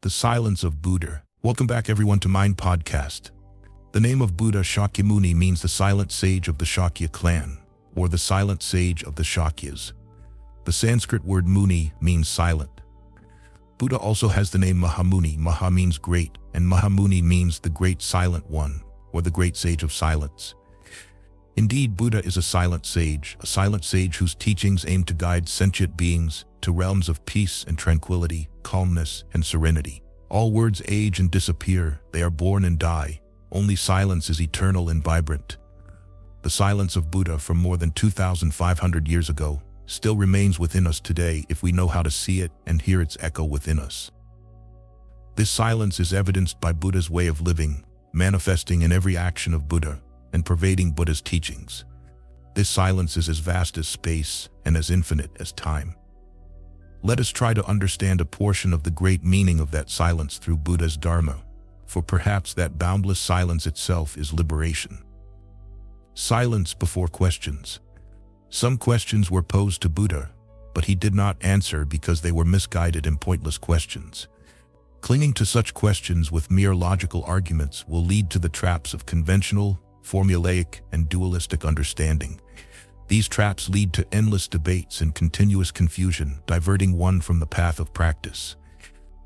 The silence of Buddha. Welcome back everyone to Mind Podcast. The name of Buddha, Shakyamuni, means the silent sage of the Shakya Clan, or the silent sage of the Shakyas. The Sanskrit word muni means silent. Buddha also has the name Mahamuni. Maha means great, and Mahamuni means the great silent one, or the great sage of silence. Indeed, Buddha is a silent sage whose teachings aim to guide sentient beings to realms of peace and tranquility, calmness and serenity. All words age and disappear, they are born and die. Only silence is eternal and vibrant. The silence of Buddha from more than 2,500 years ago still remains within us today if we know how to see it and hear its echo within us. This silence is evidenced by Buddha's way of living, manifesting in every action of Buddha and pervading Buddha's teachings. This silence is as vast as space and as infinite as time. Let us try to understand a portion of the great meaning of that silence through Buddha's Dharma, for perhaps that boundless silence itself is liberation. Silence before questions. Some questions were posed to Buddha, but he did not answer because they were misguided and pointless questions. Clinging to such questions with mere logical arguments will lead to the traps of conventional, formulaic, and dualistic understanding. These traps lead to endless debates and continuous confusion, diverting one from the path of practice.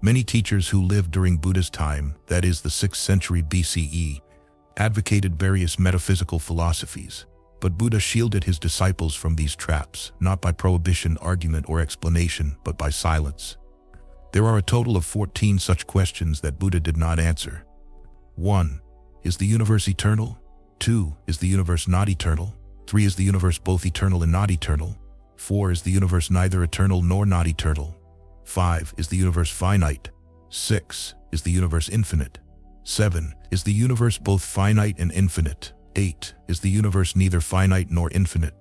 Many teachers who lived during Buddha's time, that is the 6th century BCE, advocated various metaphysical philosophies, but Buddha shielded his disciples from these traps, not by prohibition, argument, or explanation, but by silence. There are a total of 14 such questions that Buddha did not answer. 1. Is the universe eternal? 2. Is the universe not eternal? 3. Is the universe both eternal and not eternal? 4. Is the universe neither eternal nor not eternal? 5. Is the universe finite? 6. Is the universe infinite? 7. Is the universe both finite and infinite? 8. Is the universe neither finite nor infinite?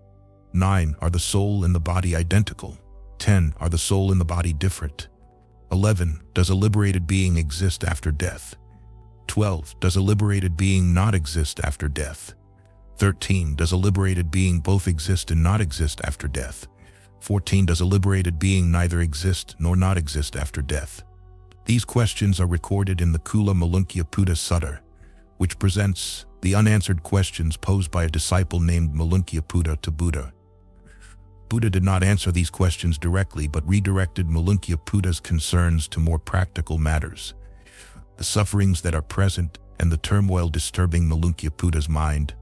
9. Are the soul and the body identical? 10. Are the soul and the body different? 11. Does a liberated being exist after death? 12. Does a liberated being not exist after death? 13. Does a liberated being both exist and not exist after death? 14. Does a liberated being neither exist nor not exist after death? These questions are recorded in the Kula Malunkya Sutta, which presents the unanswered questions posed by a disciple named Malunkya to Buddha. Buddha did not answer these questions directly, but redirected Malunkya concerns to more practical matters. The sufferings that are present and the turmoil disturbing Malunkya mind.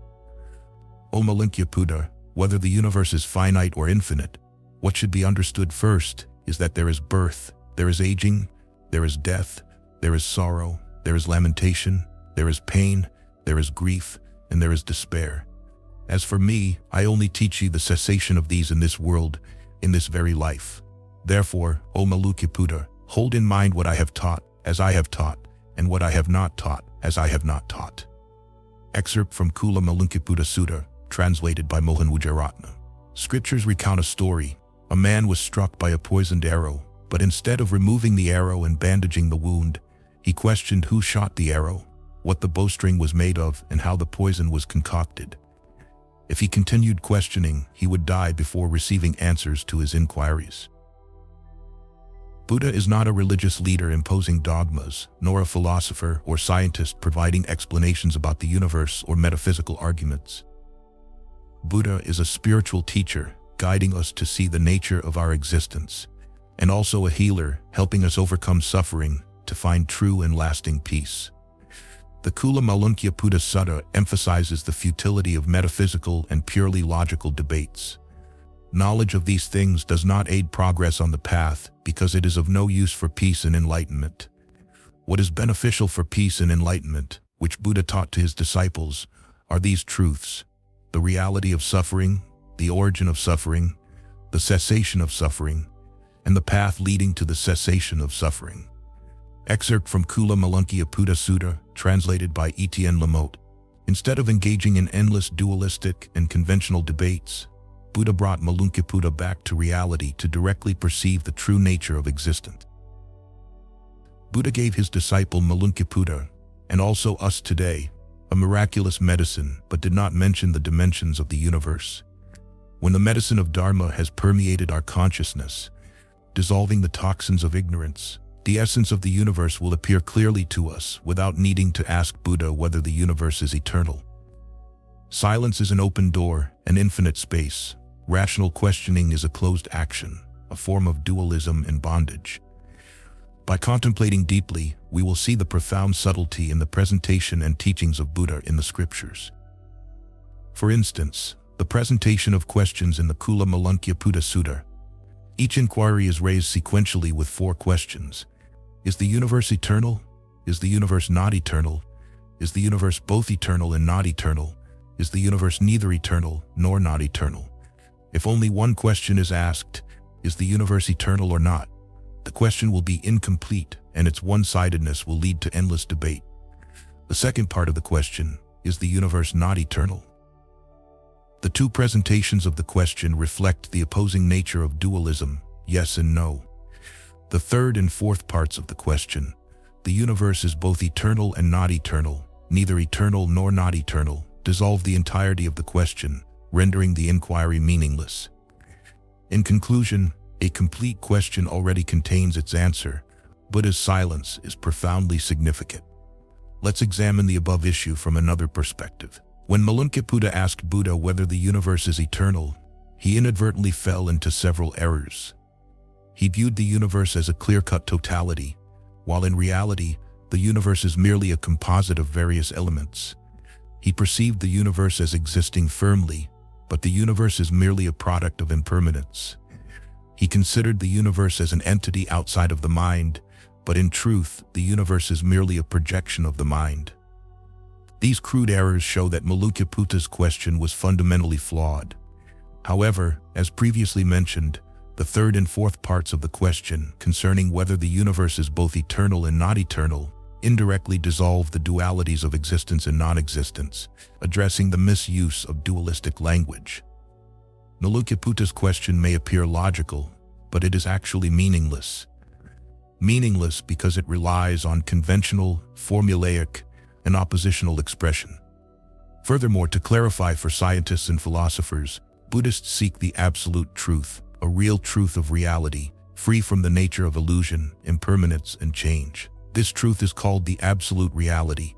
O Malunkya, whether the universe is finite or infinite, what should be understood first is that there is birth, there is aging, there is death, there is sorrow, there is lamentation, there is pain, there is grief, and there is despair. As for me, I only teach you the cessation of these in this world, in this very life. Therefore, O Malunkya, hold in mind what I have taught, as I have taught, and what I have not taught, as I have not taught. Excerpt from Kula Malunkya Sutta, translated by Mohan Wujaratna. Scriptures recount a story. A man was struck by a poisoned arrow, but instead of removing the arrow and bandaging the wound, he questioned who shot the arrow, what the bowstring was made of, and how the poison was concocted. If he continued questioning, he would die before receiving answers to his inquiries. Buddha is not a religious leader imposing dogmas, nor a philosopher or scientist providing explanations about the universe or metaphysical arguments. Buddha is a spiritual teacher, guiding us to see the nature of our existence, and also a healer, helping us overcome suffering to find true and lasting peace. The Kula Malunkya Sutta emphasizes the futility of metaphysical and purely logical debates. Knowledge of these things does not aid progress on the path because it is of no use for peace and enlightenment. What is beneficial for peace and enlightenment, which Buddha taught to his disciples, are these truths: the reality of suffering, the origin of suffering, the cessation of suffering, and the path leading to the cessation of suffering. Excerpt from Kula Malunkya Sutta, translated by Etienne Lamotte. Instead of engaging in endless dualistic and conventional debates, Buddha brought Malunkya back to reality to directly perceive the true nature of existence. Buddha gave his disciple Malunkya, and also us today, a miraculous medicine, but did not mention the dimensions of the universe. When the medicine of Dharma has permeated our consciousness, dissolving the toxins of ignorance, The essence of the universe will appear clearly to us without needing to ask Buddha whether the universe is eternal. Silence is an open door, an infinite space. Rational questioning is a closed action, a form of dualism and bondage. By contemplating deeply, we will see the profound subtlety in the presentation and teachings of Buddha in the scriptures. For instance, the presentation of questions in the Kula Malankya Sutta. Each inquiry is raised sequentially with 4 questions. Is the universe eternal? Is the universe not eternal? Is the universe both eternal and not eternal? Is the universe neither eternal nor not eternal? If only one question is asked, is the universe eternal or not? The question will be incomplete, and its one-sidedness will lead to endless debate. The second part of the question, is the universe not eternal? The 2 presentations of the question reflect the opposing nature of dualism, yes and no. The third and fourth parts of the question, the universe is both eternal and not eternal, neither eternal nor not eternal, dissolve the entirety of the question, rendering the inquiry meaningless. In conclusion, a complete question already contains its answer. Buddha's silence is profoundly significant. Let's examine the above issue from another perspective. When Malankya asked Buddha whether the universe is eternal, he inadvertently fell into several errors. He viewed the universe as a clear-cut totality, while in reality, the universe is merely a composite of various elements. He perceived the universe as existing firmly, but the universe is merely a product of impermanence. He considered the universe as an entity outside of the mind, but in truth, the universe is merely a projection of the mind. These crude errors show that Malankya's question was fundamentally flawed. However, as previously mentioned, the third and fourth parts of the question concerning whether the universe is both eternal and not eternal indirectly dissolve the dualities of existence and non-existence, addressing the misuse of dualistic language. Malankya's question may appear logical, but it is actually meaningless. Meaningless because it relies on conventional, formulaic, and oppositional expression. Furthermore, to clarify for scientists and philosophers, Buddhists seek the absolute truth, a real truth of reality, free from the nature of illusion, impermanence, and change. This truth is called the absolute reality.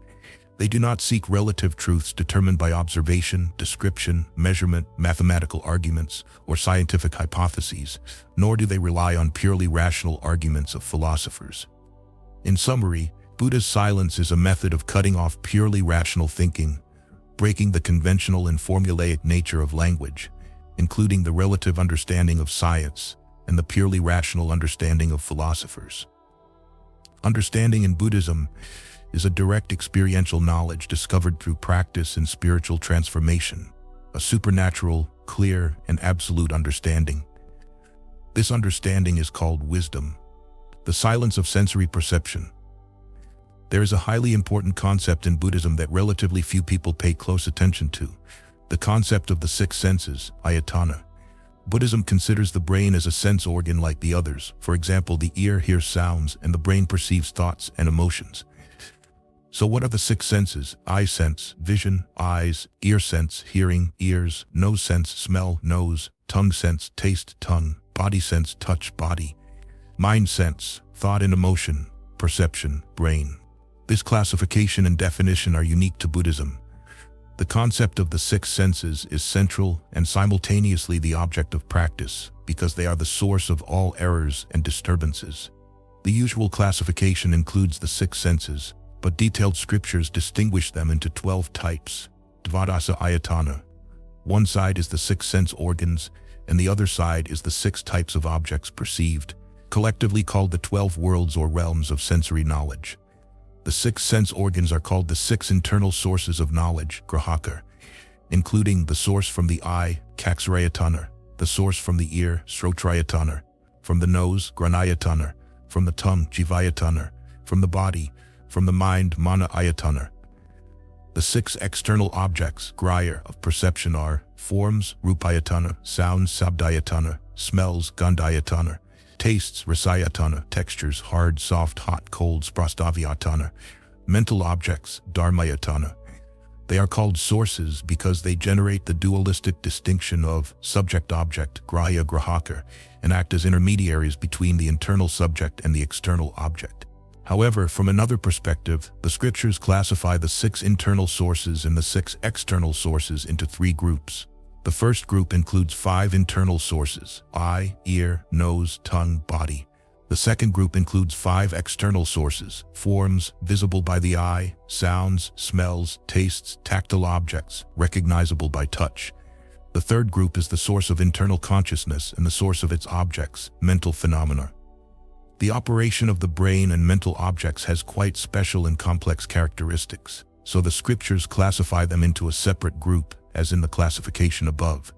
They do not seek relative truths determined by observation, description, measurement, mathematical arguments, or scientific hypotheses, nor do they rely on purely rational arguments of philosophers. In summary, Buddha's silence is a method of cutting off purely rational thinking, breaking the conventional and formulaic nature of language, including the relative understanding of science and the purely rational understanding of philosophers. Understanding in Buddhism is a direct experiential knowledge discovered through practice and spiritual transformation, a supernatural, clear, and absolute understanding. This understanding is called wisdom, the silence of sensory perception. There is a highly important concept in Buddhism that relatively few people pay close attention to, the concept of the 6 senses, ayatana. Buddhism considers the brain as a sense organ like the others. For example, the ear hears sounds and the brain perceives thoughts and emotions. So what are the 6 senses? Eye sense, vision, eyes; ear sense, hearing, ears; nose sense, smell, nose; tongue sense, taste, tongue; body sense, touch, body; mind sense, thought and emotion; perception, brain. This classification and definition are unique to Buddhism. The concept of the 6 senses is central and simultaneously the object of practice because they are the source of all errors and disturbances. The usual classification includes the 6 senses, but detailed scriptures distinguish them into 12 types. Dvadasa ayatana. One side is the 6 sense organs, and the other side is the 6 types of objects perceived, collectively called the 12 worlds or realms of sensory knowledge. The 6 sense organs are called the 6 internal sources of knowledge, grahaka, including the source from the eye, caksarayatana, the source from the ear, srotrayatana, from the nose, granayatana, from the tongue, jivayatana, from the body, from the mind, mana ayatana. The 6 external objects, graya, of perception are forms, rupayatana; sounds, sabdayatana; smells, gandhayatana; tastes, rasayatana; textures, hard, soft, hot, cold, sprastavyatana; mental objects, dharmayatana. They are called sources because they generate the dualistic distinction of subject-object, grahya-grahaka, and act as intermediaries between the internal subject and the external object. However, from another perspective, the scriptures classify the 6 internal sources and the 6 external sources into 3 groups. The first group includes 5 internal sources: eye, ear, nose, tongue, body. The second group includes 5 external sources: forms visible by the eye, sounds, smells, tastes, tactile objects, recognizable by touch. The third group is the source of internal consciousness and the source of its objects, mental phenomena. The operation of the brain and mental objects has quite special and complex characteristics, so the scriptures classify them into a separate group, as in the classification above.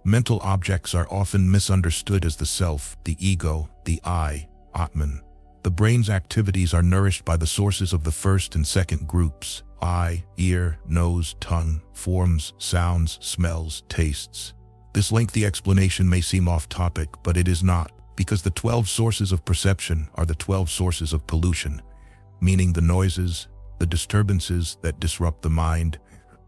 Mental objects are often misunderstood as the self, the ego, the I, Atman. The brain's activities are nourished by the sources of the first and second groups: eye, ear, nose, tongue, forms, sounds, smells, tastes. This lengthy explanation may seem off-topic, but it is not, because the 12 sources of perception are the 12 sources of pollution, meaning the noises, the disturbances that disrupt the mind,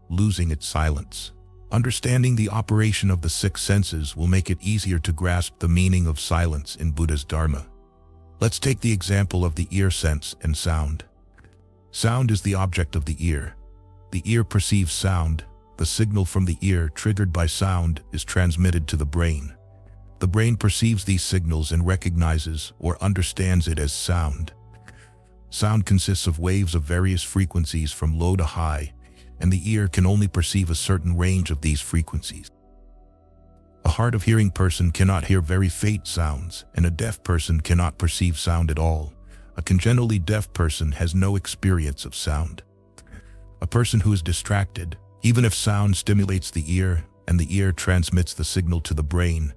losing its silence. Understanding the operation of the 6 senses will make it easier to grasp the meaning of silence in Buddha's Dharma. Let's take the example of the ear sense and sound. Sound is the object of the ear. The ear perceives sound. The signal from the ear triggered by sound is transmitted to the brain. The brain perceives these signals and recognizes or understands it as sound. Sound consists of waves of various frequencies from low to high, and the ear can only perceive a certain range of these frequencies. A hard-of-hearing person cannot hear very faint sounds, and a deaf person cannot perceive sound at all. A congenitally deaf person has no experience of sound. A person who is distracted, even if sound stimulates the ear and the ear transmits the signal to the brain,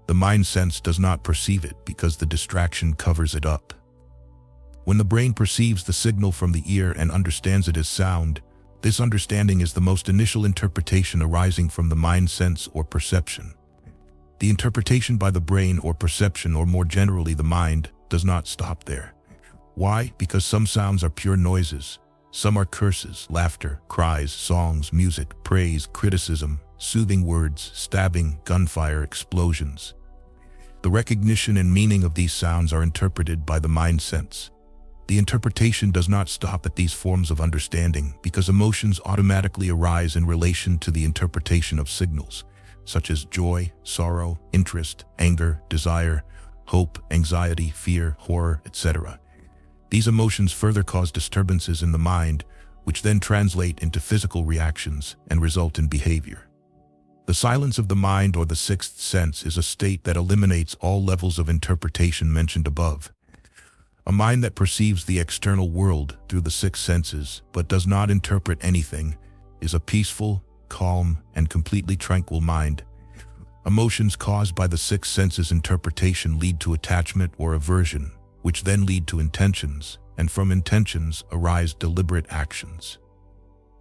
the mind sense does not perceive it because the distraction covers it up. When the brain perceives the signal from the ear and understands it as sound, this understanding is the most initial interpretation arising from the mind sense or perception. The interpretation by the brain or perception, or more generally the mind, does not stop there. Why? Because some sounds are pure noises. Some are curses, laughter, cries, songs, music, praise, criticism, soothing words, stabbing, gunfire, explosions. The recognition and meaning of these sounds are interpreted by the mind sense. The interpretation does not stop at these forms of understanding because emotions automatically arise in relation to the interpretation of signals, such as joy, sorrow, interest, anger, desire, hope, anxiety, fear, horror, etc. These emotions further cause disturbances in the mind, which then translate into physical reactions and result in behavior. The silence of the mind, or the 6th sense, is a state that eliminates all levels of interpretation mentioned above. A mind that perceives the external world through the 6 senses but does not interpret anything is a peaceful, calm, and completely tranquil mind. Emotions caused by the 6 senses interpretation lead to attachment or aversion, which then lead to intentions, and from intentions arise deliberate actions.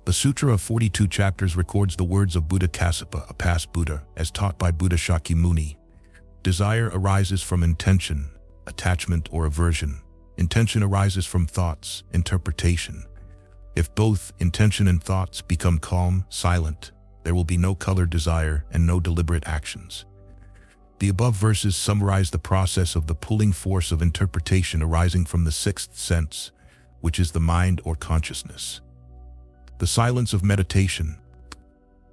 The Sutra of 42 chapters records the words of Buddha Kassapa, a past Buddha, as taught by Buddha Shakyamuni. Desire arises from intention, attachment, or aversion. Intention arises from thoughts, interpretation. If both intention and thoughts become calm, silent, there will be no colored desire and no deliberate actions. The above verses summarize the process of the pulling force of interpretation arising from the 6th sense, which is the mind or consciousness. The silence of meditation.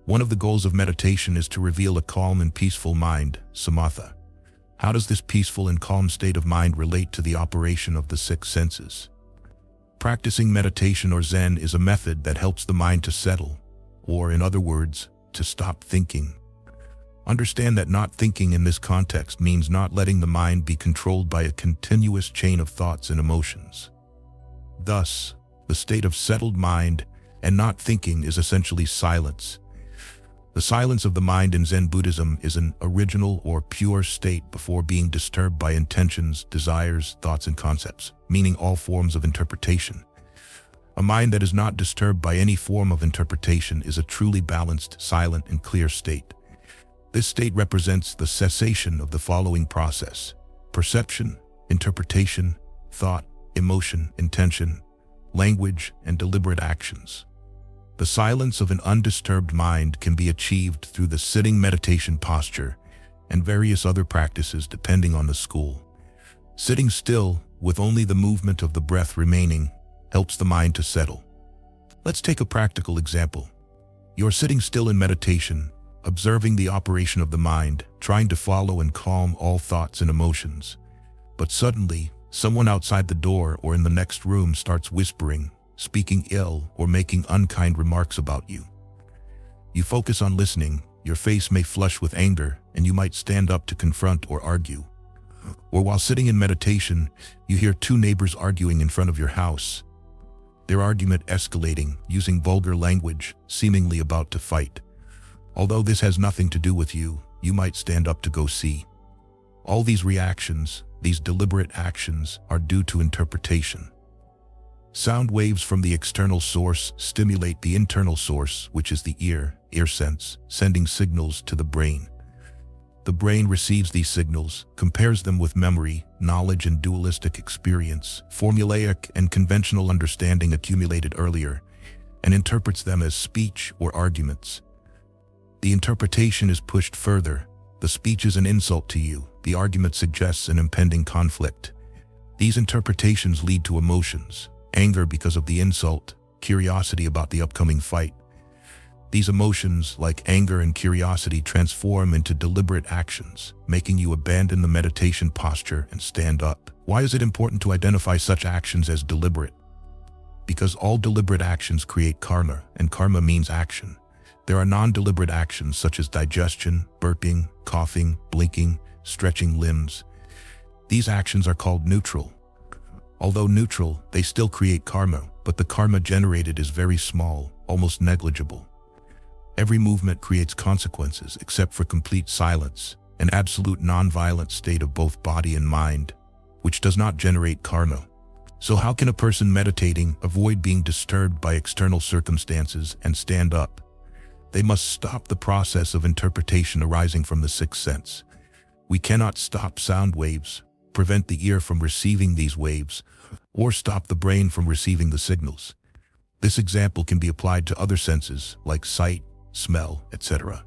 One of the goals of meditation is to reveal a calm and peaceful mind, samatha. How does this peaceful and calm state of mind relate to the operation of the 6 senses? Practicing meditation or Zen is a method that helps the mind to settle, or in other words, to stop thinking. Understand that not thinking in this context means not letting the mind be controlled by a continuous chain of thoughts and emotions. Thus, the state of settled mind and not thinking is essentially silence. The silence of the mind in Zen Buddhism is an original or pure state before being disturbed by intentions, desires, thoughts, and concepts, meaning all forms of interpretation. A mind that is not disturbed by any form of interpretation is a truly balanced, silent, and clear state. This state represents the cessation of the following process: perception, interpretation, thought, emotion, intention, language, and deliberate actions. The silence of an undisturbed mind can be achieved through the sitting meditation posture and various other practices depending on the school. Sitting still, with only the movement of the breath remaining, helps the mind to settle. Let's take a practical example. You're sitting still in meditation, observing the operation of the mind, trying to follow and calm all thoughts and emotions. But suddenly, someone outside the door or in the next room starts whispering, speaking ill, or making unkind remarks about you. You focus on listening, your face may flush with anger, and you might stand up to confront or argue. Or while sitting in meditation, you hear two neighbors arguing in front of your house. Their argument escalating, using vulgar language, seemingly about to fight. Although this has nothing to do with you, you might stand up to go see. All these reactions, these deliberate actions, are due to interpretation. Sound waves from the external source stimulate the internal source, which is the ear sense, sending signals to the brain. The brain receives these signals, compares them with memory, knowledge and dualistic experience, formulaic and conventional understanding accumulated earlier, and interprets them as speech or arguments. The interpretation is pushed further. The speech is an insult to you. The argument suggests an impending conflict. These interpretations lead to emotions, anger because of the insult, curiosity about the upcoming fight. These emotions, like anger and curiosity, transform into deliberate actions, making you abandon the meditation posture and stand up. Why is it important to identify such actions as deliberate? Because all deliberate actions create karma, and karma means action. There are non-deliberate actions such as digestion, burping, coughing, blinking, stretching limbs. These actions are called neutral. Although neutral, they still create karma, but the karma generated is very small, almost negligible. Every movement creates consequences except for complete silence, an absolute non-violent state of both body and mind, which does not generate karma. So how can a person meditating avoid being disturbed by external circumstances and stand up? They must stop the process of interpretation arising from the sixth sense. We cannot stop sound waves, prevent the ear from receiving these waves, or stop the brain from receiving the signals. This example can be applied to other senses like sight, smell, etc.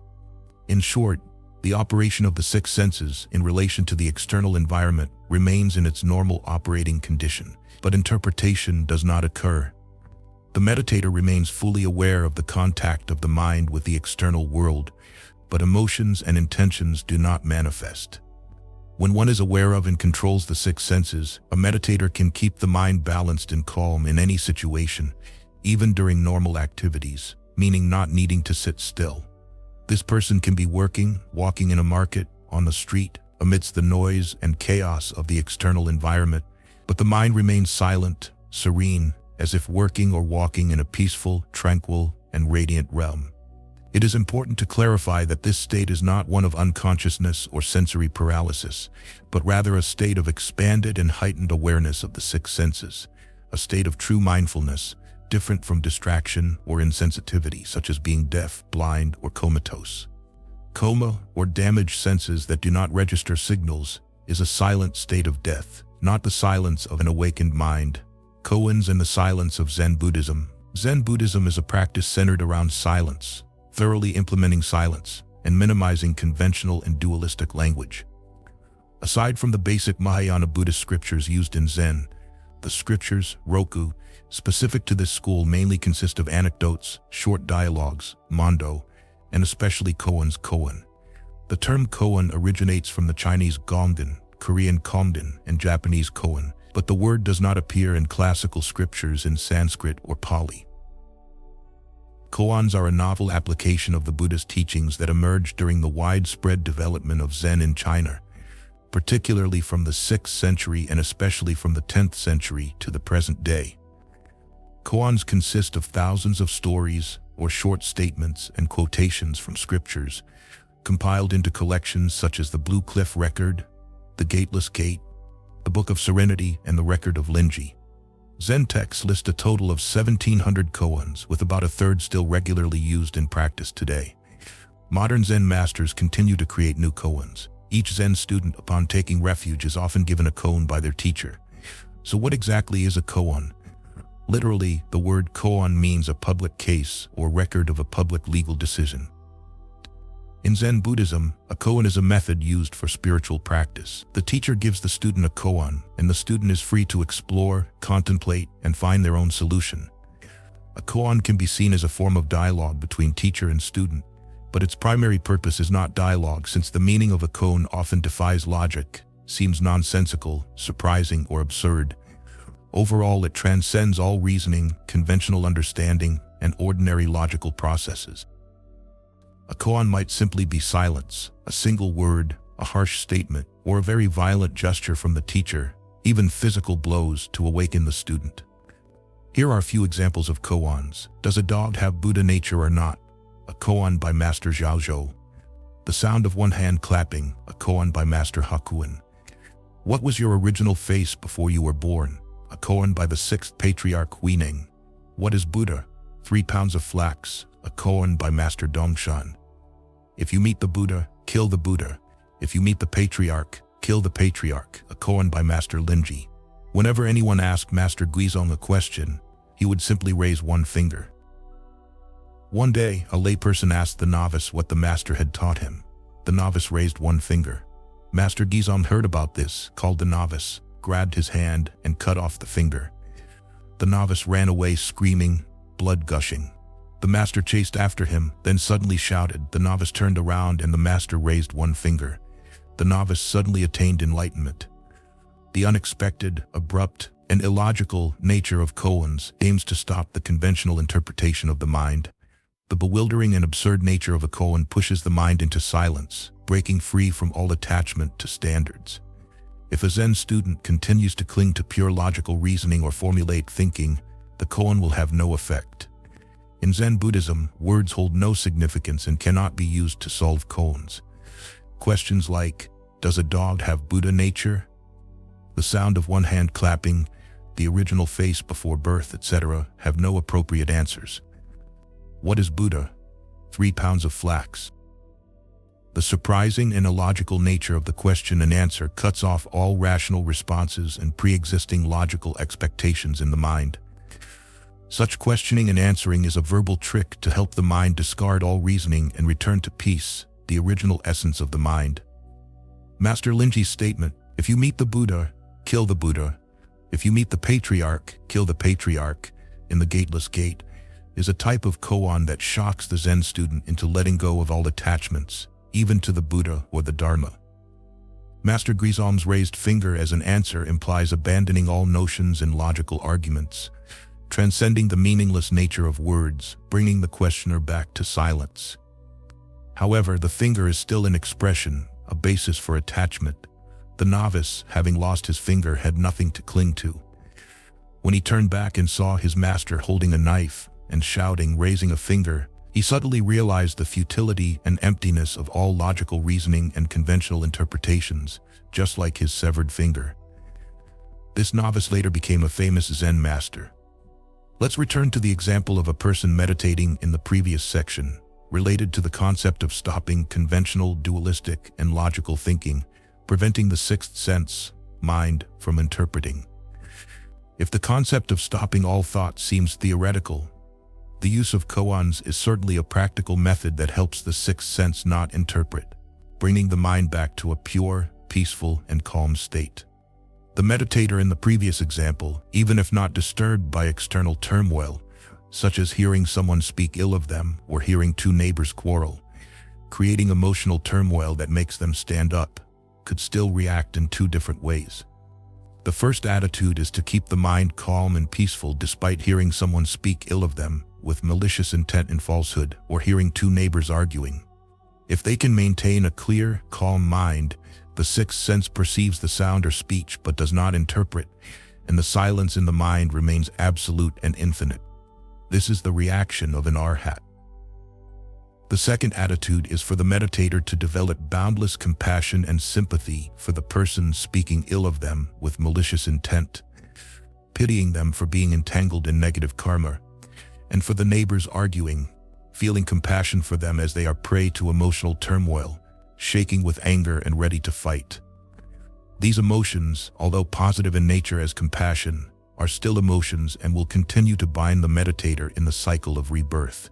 In short, the operation of the six senses in relation to the external environment remains in its normal operating condition, but interpretation does not occur. The meditator remains fully aware of the contact of the mind with the external world, but emotions and intentions do not manifest. When one is aware of and controls the six senses, a meditator can keep the mind balanced and calm in any situation, even during normal activities, meaning not needing to sit still. This person can be working, walking in a market, on the street, amidst the noise and chaos of the external environment, but the mind remains silent, serene, as if working or walking in a peaceful, tranquil, and radiant realm. It is important to clarify that this state is not one of unconsciousness or sensory paralysis, but rather a state of expanded and heightened awareness of the six senses, a state of true mindfulness, different from distraction or insensitivity, such as being deaf, blind, or comatose. Coma, or damaged senses that do not register signals, is a silent state of death, not the silence of an awakened mind. Koans and the silence of Zen Buddhism. Zen Buddhism is a practice centered around silence, thoroughly implementing silence, and minimizing conventional and dualistic language. Aside from the basic Mahayana Buddhist scriptures used in Zen, the scriptures, roku, specific to this school mainly consist of anecdotes, short dialogues, mondo, and especially koans koan. The term koan originates from the Chinese gongdan, Korean kongdan, and Japanese koan, but the word does not appear in classical scriptures in Sanskrit or Pali. Koans are a novel application of the Buddhist teachings that emerged during the widespread development of Zen in China, particularly from the 6th century and especially from the 10th century to the present day. Koans consist of thousands of stories or short statements and quotations from scriptures, compiled into collections such as the Blue Cliff Record, the Gateless Gate, the Book of Serenity, and the Record of Linji. Zen texts list a total of 1,700 koans, with about a third still regularly used in practice today. Modern Zen masters continue to create new koans. Each Zen student, upon taking refuge, is often given a koan by their teacher. So what exactly is a koan? Literally, the word koan means a public case or record of a public legal decision. In Zen Buddhism, a koan is a method used for spiritual practice. The teacher gives the student a koan, and the student is free to explore, contemplate, and find their own solution. A koan can be seen as a form of dialogue between teacher and student, but its primary purpose is not dialogue, since the meaning of a koan often defies logic, seems nonsensical, surprising, or absurd. Overall, it transcends all reasoning, conventional understanding, and ordinary logical processes. A koan might simply be silence, a single word, a harsh statement, or a very violent gesture from the teacher, even physical blows to awaken the student. Here are a few examples of koans. Does a dog have Buddha nature or not? A koan by Master Zhaozhou. The sound of one hand clapping, a koan by Master Hakuin. What was your original face before you were born? A koan by the sixth patriarch Huineng. What is Buddha? 3 pounds of flax, a koan by Master Dongshan. If you meet the Buddha, kill the Buddha. If you meet the patriarch, kill the patriarch, a koan by Master Linji. Whenever anyone asked Master Guizhong a question, he would simply raise one finger. One day, a layperson asked the novice what the master had taught him. The novice raised one finger. Master Guizhong heard about this, called the novice, grabbed his hand, and cut off the finger. The novice ran away screaming, blood gushing. The master chased after him, then suddenly shouted. The novice turned around and the master raised one finger. The novice suddenly attained enlightenment. The unexpected, abrupt, and illogical nature of koans aims to stop the conventional interpretation of the mind. The bewildering and absurd nature of a koan pushes the mind into silence, breaking free from all attachment to standards. If a Zen student continues to cling to pure logical reasoning or formulate thinking, the koan will have no effect. In Zen Buddhism, words hold no significance and cannot be used to solve koans. Questions like, does a dog have Buddha nature? The sound of one hand clapping, the original face before birth, etc., have no appropriate answers. What is Buddha? 3 pounds of flax. The surprising and illogical nature of the question and answer cuts off all rational responses and pre-existing logical expectations in the mind. Such questioning and answering is a verbal trick to help the mind discard all reasoning and return to peace, the original essence of the mind. Master Linji's statement, if you meet the Buddha, kill the Buddha. If you meet the patriarch, kill the patriarch, in the gateless gate, is a type of koan that shocks the Zen student into letting go of all attachments, even to the Buddha or the Dharma. Master Guizhong's raised finger as an answer implies abandoning all notions and logical arguments, transcending the meaningless nature of words, bringing the questioner back to silence. However, the finger is still an expression, a basis for attachment. The novice, having lost his finger, had nothing to cling to. When he turned back and saw his master holding a knife and shouting, raising a finger, he suddenly realized the futility and emptiness of all logical reasoning and conventional interpretations, just like his severed finger. This novice later became a famous Zen master. Let's return to the example of a person meditating in the previous section, related to the concept of stopping conventional, dualistic, and logical thinking, preventing the sixth sense, mind, from interpreting. If the concept of stopping all thought seems theoretical, the use of koans is certainly a practical method that helps the sixth sense not interpret, bringing the mind back to a pure, peaceful, and calm state. The meditator in the previous example, even if not disturbed by external turmoil, such as hearing someone speak ill of them or hearing two neighbors quarrel, creating emotional turmoil that makes them stand up, could still react in two different ways. The first attitude is to keep the mind calm and peaceful despite hearing someone speak ill of them with malicious intent and falsehood, or hearing two neighbors arguing. If they can maintain a clear, calm mind, the sixth sense perceives the sound or speech but does not interpret, and the silence in the mind remains absolute and infinite. This is the reaction of an arhat. The second attitude is for the meditator to develop boundless compassion and sympathy for the person speaking ill of them with malicious intent, pitying them for being entangled in negative karma, and for the neighbors arguing, feeling compassion for them as they are prey to emotional turmoil, shaking with anger and ready to fight. These emotions, although positive in nature as compassion, are still emotions and will continue to bind the meditator in the cycle of rebirth.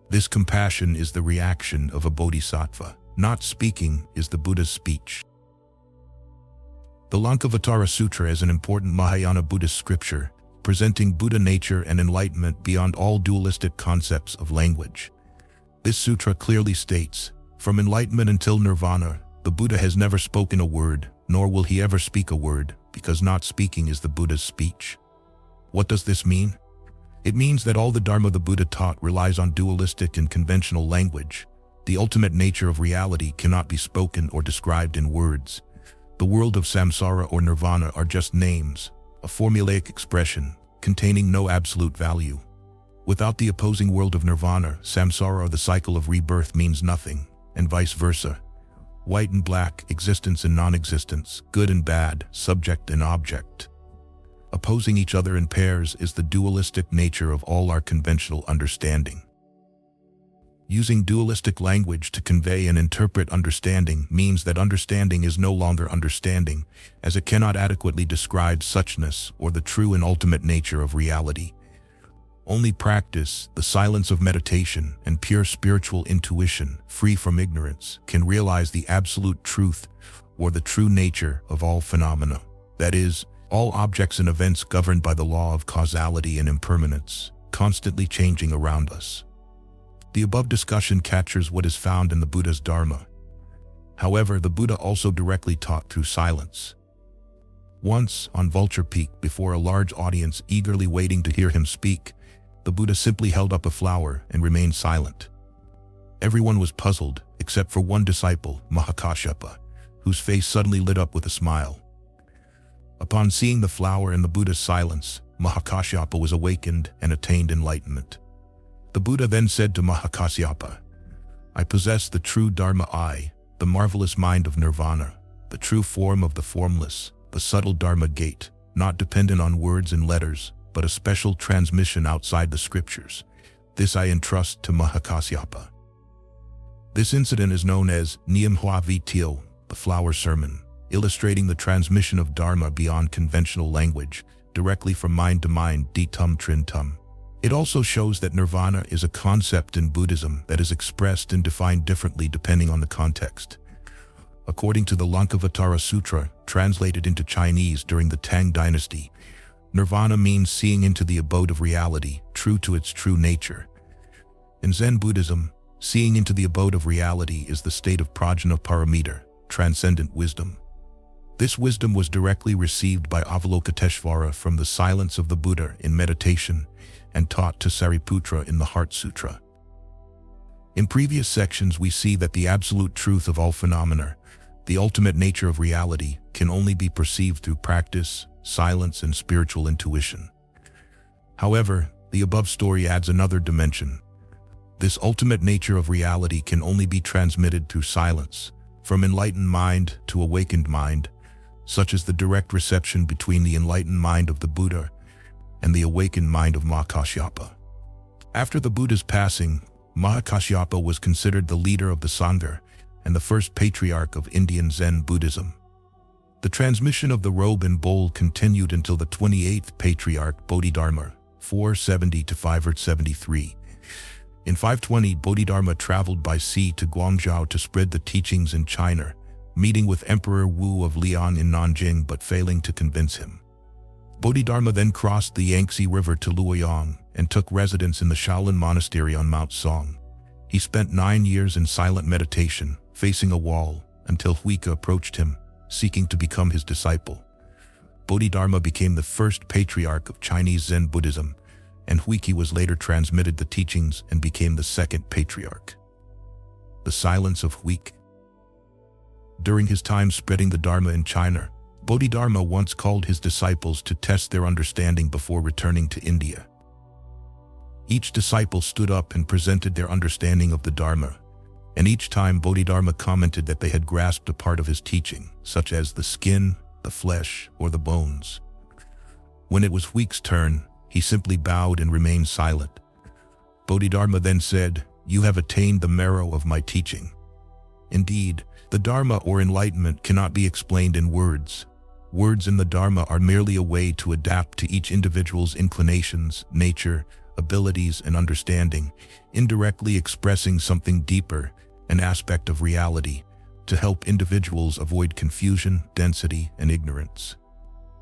This compassion is the reaction of a bodhisattva. Not speaking is the Buddha's speech. The Lankavatara Sutra is an important Mahayana Buddhist scripture, presenting Buddha nature and enlightenment beyond all dualistic concepts of language. This sutra clearly states, from enlightenment until nirvana, the Buddha has never spoken a word, nor will he ever speak a word, because not speaking is the Buddha's speech. What does this mean? It means that all the Dharma the Buddha taught relies on dualistic and conventional language. The ultimate nature of reality cannot be spoken or described in words. The world of samsara or nirvana are just names, a formulaic expression containing no absolute value. Without the opposing world of nirvana, samsara or the cycle of rebirth means nothing, and vice versa. White and black, existence and non-existence, good and bad, subject and object. Opposing each other in pairs is the dualistic nature of all our conventional understanding. Using dualistic language to convey and interpret understanding means that understanding is no longer understanding, as it cannot adequately describe suchness or the true and ultimate nature of reality. Only practice, the silence of meditation, and pure spiritual intuition, free from ignorance, can realize the absolute truth or the true nature of all phenomena. That is, all objects and events governed by the law of causality and impermanence, constantly changing around us. The above discussion captures what is found in the Buddha's Dharma. However, the Buddha also directly taught through silence. Once, on Vulture Peak, before a large audience eagerly waiting to hear him speak, the Buddha simply held up a flower and remained silent. Everyone was puzzled, except for one disciple, Mahakasyapa, whose face suddenly lit up with a smile. Upon seeing the flower and the Buddha's silence, Mahakasyapa was awakened and attained enlightenment. The Buddha then said to Mahakasyapa, "I possess the true Dharma I, the marvelous mind of nirvana, the true form of the formless, the subtle Dharma gate, not dependent on words and letters, but a special transmission outside the scriptures. This I entrust to Mahakasyapa." This incident is known as Niyam Hua Vitio, the flower sermon, illustrating the transmission of Dharma beyond conventional language, directly from mind to mind, Ditum Trintum. It also shows that nirvana is a concept in Buddhism that is expressed and defined differently depending on the context. According to the Lankavatara Sutra, translated into Chinese during the Tang Dynasty, nirvana means seeing into the abode of reality, true to its true nature. In Zen Buddhism, seeing into the abode of reality is the state of prajna paramita, transcendent wisdom. This wisdom was directly received by Avalokiteshvara from the silence of the Buddha in meditation and taught to Sariputra in the Heart Sutra. In previous sections, we see that the absolute truth of all phenomena, the ultimate nature of reality, can only be perceived through practice, silence, and spiritual intuition. However, the above story adds another dimension. This ultimate nature of reality can only be transmitted through silence, from enlightened mind to awakened mind, such as the direct reception between the enlightened mind of the Buddha and the awakened mind of Mahakasyapa. After the Buddha's passing, Mahakasyapa was considered the leader of the Sangha and the first patriarch of Indian Zen Buddhism. The transmission of the robe and bowl continued until the 28th patriarch Bodhidharma, 470 to 573. In 520, Bodhidharma traveled by sea to Guangzhou to spread the teachings in China, meeting with Emperor Wu of Liang in Nanjing but failing to convince him. Bodhidharma then crossed the Yangtze River to Luoyang and took residence in the Shaolin Monastery on Mount Song. He spent 9 years in silent meditation, facing a wall, until Huike approached him, seeking to become his disciple. Bodhidharma became the first patriarch of Chinese Zen Buddhism, and Huike was later transmitted the teachings and became the second patriarch. The silence of Huike. During his time spreading the Dharma in China, Bodhidharma once called his disciples to test their understanding before returning to India. Each disciple stood up and presented their understanding of the Dharma, and each time Bodhidharma commented that they had grasped a part of his teaching, such as the skin, the flesh, or the bones. When it was Huike's turn, he simply bowed and remained silent. Bodhidharma then said, "You have attained the marrow of my teaching." Indeed, the Dharma or enlightenment cannot be explained in words. Words in the Dharma are merely a way to adapt to each individual's inclinations, nature, abilities, and understanding, indirectly expressing something deeper, an aspect of reality, to help individuals avoid confusion, density, and ignorance.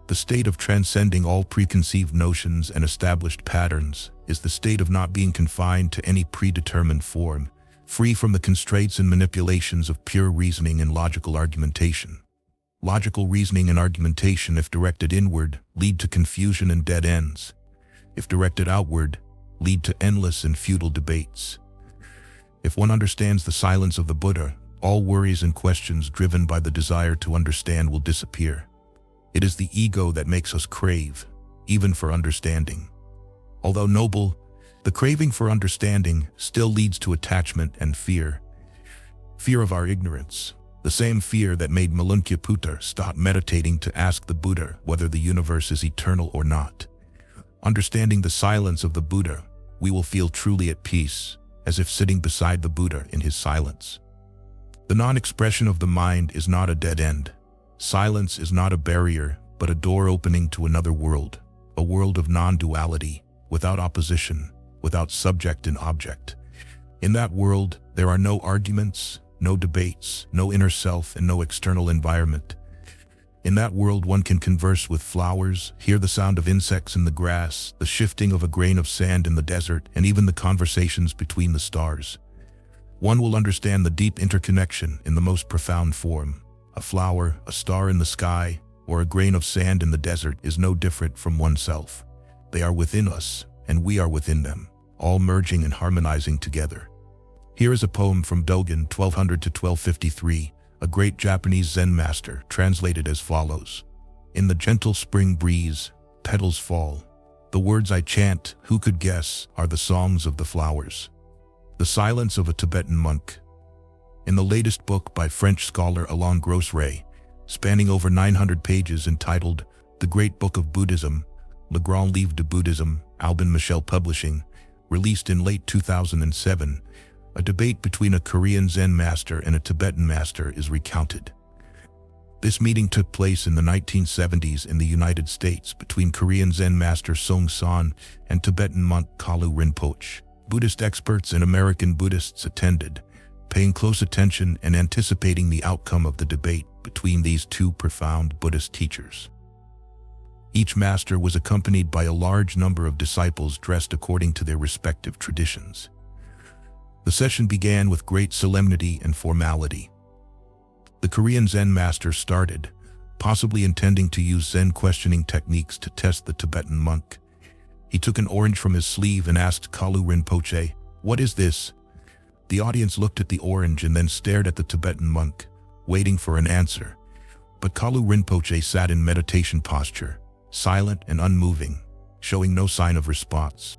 The state of transcending all preconceived notions and established patterns is the state of not being confined to any predetermined form, free from the constraints and manipulations of pure reasoning and logical argumentation. Logical reasoning and argumentation, if directed inward, lead to confusion and dead ends. If directed outward, lead to endless and futile debates. If one understands the silence of the Buddha, all worries and questions driven by the desire to understand will disappear. It is the ego that makes us crave, even for understanding. Although noble, the craving for understanding still leads to attachment and fear. Fear of our ignorance, the same fear that made Malunkyaputta stop meditating to ask the Buddha whether the universe is eternal or not. Understanding the silence of the Buddha, we will feel truly at peace, as if sitting beside the Buddha in his silence. The non-expression of the mind is not a dead end. Silence is not a barrier, but a door opening to another world, a world of non-duality, without opposition, without subject and object. In that world, there are no arguments, no debates, no inner self, and no external environment. In that world, one can converse with flowers, hear the sound of insects in the grass, the shifting of a grain of sand in the desert, and even the conversations between the stars. One will understand the deep interconnection in the most profound form. A flower, a star in the sky, or a grain of sand in the desert is no different from oneself. They are within us, and we are within them, all merging and harmonizing together. Here is a poem from Dogen, 1200 to 1253, a great Japanese Zen master, translated as follows. In the gentle spring breeze, petals fall. The words I chant, who could guess, are the songs of the flowers. The silence of a Tibetan monk. In the latest book by French scholar Alain Grossray, spanning over 900 pages entitled The Great Book of Buddhism, Le Grand Livre de Bouddhisme, Albin Michel Publishing, released in late 2007, a debate between a Korean Zen master and a Tibetan master is recounted. This meeting took place in the 1970s in the United States between Korean Zen master Song San and Tibetan monk Kalu Rinpoche. Buddhist experts and American Buddhists attended, paying close attention and anticipating the outcome of the debate between these two profound Buddhist teachers. Each master was accompanied by a large number of disciples dressed according to their respective traditions. The session began with great solemnity and formality. The Korean Zen master started, possibly intending to use Zen questioning techniques to test the Tibetan monk. He took an orange from his sleeve and asked Kalu Rinpoche, "What is this?" The audience looked at the orange and then stared at the Tibetan monk, waiting for an answer. But Kalu Rinpoche sat in meditation posture, silent and unmoving, showing no sign of response.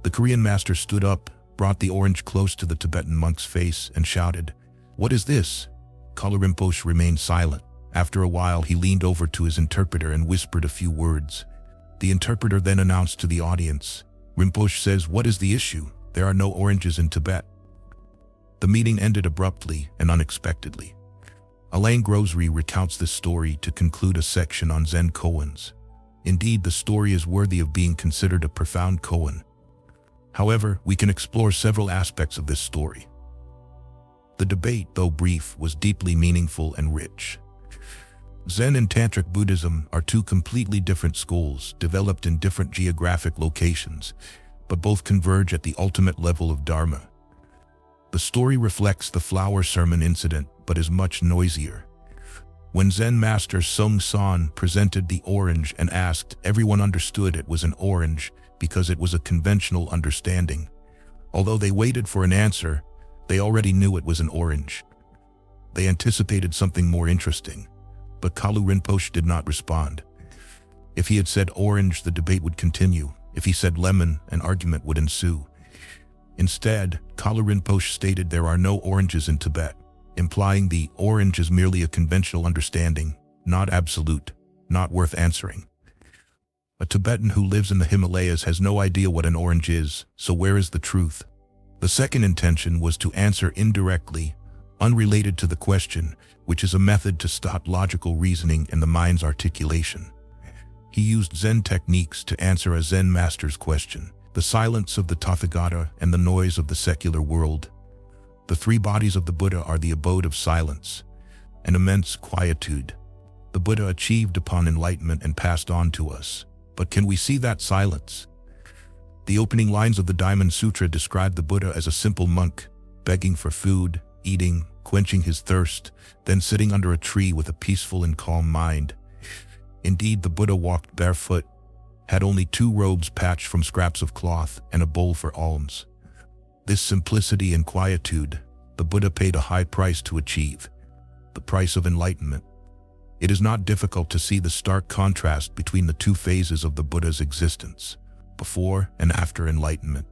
The Korean master stood up, brought the orange close to the Tibetan monk's face, and shouted, "What is this?" Kalu Rinpoche remained silent. After a while, he leaned over to his interpreter and whispered a few words. The interpreter then announced to the audience, "Rinpoche says, what is the issue? There are no oranges in Tibet." The meeting ended abruptly and unexpectedly. Alain Grossray recounts this story to conclude a section on Zen koans. Indeed, the story is worthy of being considered a profound koan. However, we can explore several aspects of this story. The debate, though brief, was deeply meaningful and rich. Zen and Tantric Buddhism are two completely different schools developed in different geographic locations, but both converge at the ultimate level of Dharma. The story reflects the flower sermon incident, but is much noisier. When Zen master Song San presented the orange and asked, everyone understood it was an orange because it was a conventional understanding. Although they waited for an answer, they already knew it was an orange. They anticipated something more interesting, but Kalu Rinpoche did not respond. If he had said orange, the debate would continue. If he said lemon, an argument would ensue. Instead, Kalu Rinpoche stated there are no oranges in Tibet, implying the orange is merely a conventional understanding, not absolute, not worth answering. A Tibetan who lives in the Himalayas has no idea what an orange is, so where is the truth? The second intention was to answer indirectly, unrelated to the question, which is a method to stop logical reasoning and the mind's articulation. He used Zen techniques to answer a Zen master's question: the silence of the Tathagata and the noise of the secular world. The three bodies of the Buddha are the abode of silence, an immense quietude. The Buddha achieved upon enlightenment and passed on to us. But can we see that silence? The opening lines of the Diamond Sutra describe the Buddha as a simple monk, begging for food, eating, quenching his thirst, then sitting under a tree with a peaceful and calm mind. Indeed, the Buddha walked barefoot, had only 2 robes patched from scraps of cloth, and a bowl for alms. This simplicity and quietude, the Buddha paid a high price to achieve, the price of enlightenment. It is not difficult to see the stark contrast between the 2 phases of the Buddha's existence, before and after enlightenment.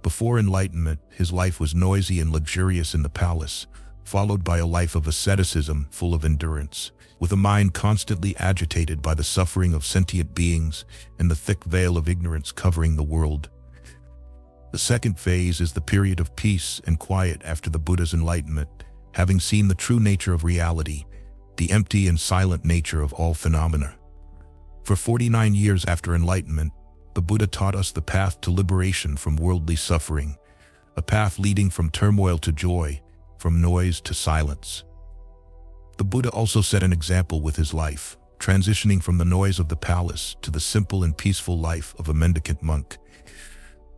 Before enlightenment, his life was noisy and luxurious in the palace, followed by a life of asceticism full of endurance, with a mind constantly agitated by the suffering of sentient beings and the thick veil of ignorance covering the world. The second phase is the period of peace and quiet after the Buddha's enlightenment, having seen the true nature of reality, the empty and silent nature of all phenomena. For 49 years after enlightenment, the Buddha taught us the path to liberation from worldly suffering, a path leading from turmoil to joy, from noise to silence. The Buddha also set an example with his life, transitioning from the noise of the palace to the simple and peaceful life of a mendicant monk.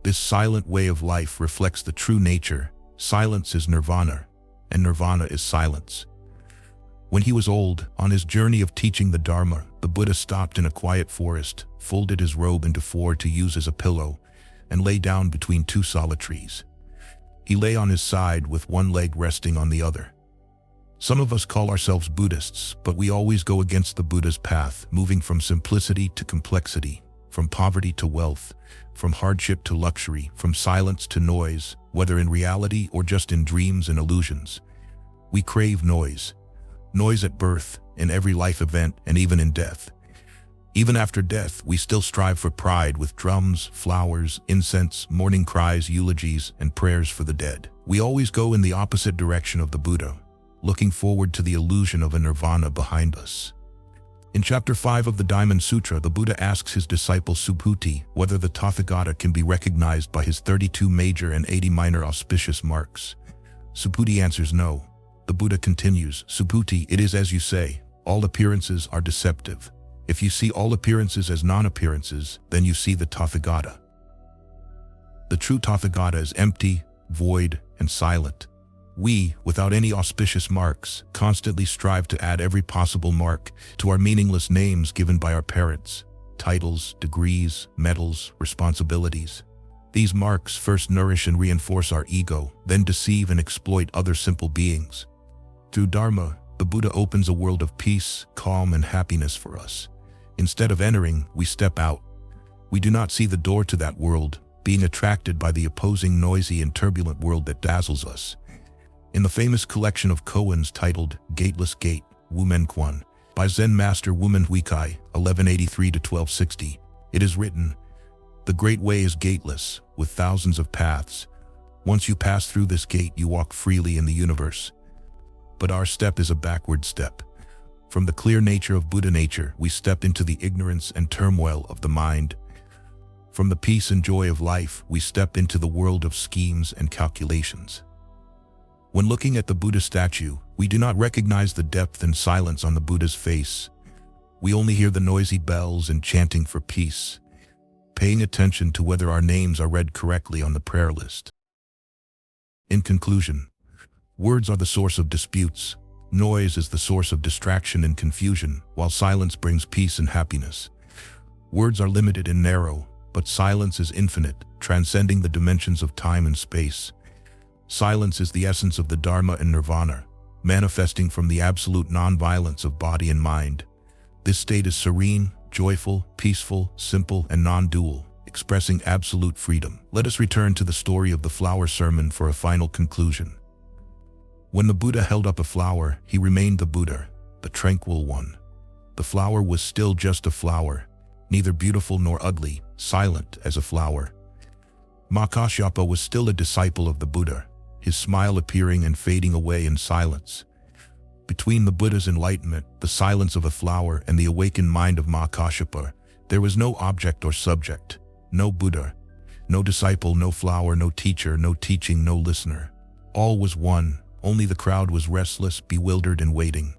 This silent way of life reflects the true nature. Silence is nirvana, and nirvana is silence. When he was old, on his journey of teaching the Dharma, the Buddha stopped in a quiet forest, folded his robe into 4 to use as a pillow, and lay down between 2 sala trees. He lay on his side with one leg resting on the other. Some of us call ourselves Buddhists, but we always go against the Buddha's path, moving from simplicity to complexity, from poverty to wealth, from hardship to luxury, from silence to noise, whether in reality or just in dreams and illusions. We crave noise. Noise at birth, in every life event, and even in death. Even after death, we still strive for pride with drums, flowers, incense, morning cries, eulogies, and prayers for the dead. We always go in the opposite direction of the Buddha, looking forward to the illusion of a nirvana behind us. In chapter 5 of the Diamond Sutra, the Buddha asks his disciple Subhuti whether the Tathagata can be recognized by his 32 major and 80 minor auspicious marks. Subhuti answers no. The Buddha continues, Subhuti, it is as you say, all appearances are deceptive. If you see all appearances as non-appearances, then you see the Tathagata. The true Tathagata is empty, void, and silent. We, without any auspicious marks, constantly strive to add every possible mark to our meaningless names given by our parents, titles, degrees, medals, responsibilities. These marks first nourish and reinforce our ego, then deceive and exploit other simple beings. Through Dharma, the Buddha opens a world of peace, calm, and happiness for us. Instead of entering, we step out. We do not see the door to that world, being attracted by the opposing noisy and turbulent world that dazzles us. In the famous collection of koans titled Gateless Gate, Wumen Quan, by Zen Master Wumen Huikai, 1183–1260, it is written, "The great way is gateless, with thousands of paths. Once you pass through this gate, you walk freely in the universe. But our step is a backward step. From the clear nature of Buddha nature, we step into the ignorance and turmoil of the mind. From the peace and joy of life, we step into the world of schemes and calculations." When looking at the Buddha statue, we do not recognize the depth and silence on the Buddha's face. We only hear the noisy bells and chanting for peace, paying attention to whether our names are read correctly on the prayer list. In conclusion, words are the source of disputes. Noise is the source of distraction and confusion, while silence brings peace and happiness. Words are limited and narrow, but silence is infinite, transcending the dimensions of time and space. Silence is the essence of the Dharma and Nirvana, manifesting from the absolute non-violence of body and mind. This state is serene, joyful, peaceful, simple, and non-dual, expressing absolute freedom. Let us return to the story of the flower sermon for a final conclusion. When the Buddha held up a flower, he remained the Buddha, the tranquil one. The flower was still just a flower, neither beautiful nor ugly, silent as a flower. Mahakasyapa was still a disciple of the Buddha, his smile appearing and fading away in silence. Between the Buddha's enlightenment, the silence of a flower, and the awakened mind of Mahakashapa, there was no object or subject, no Buddha, no disciple, no flower, no teacher, no teaching, no listener. All was one, only the crowd was restless, bewildered, and waiting.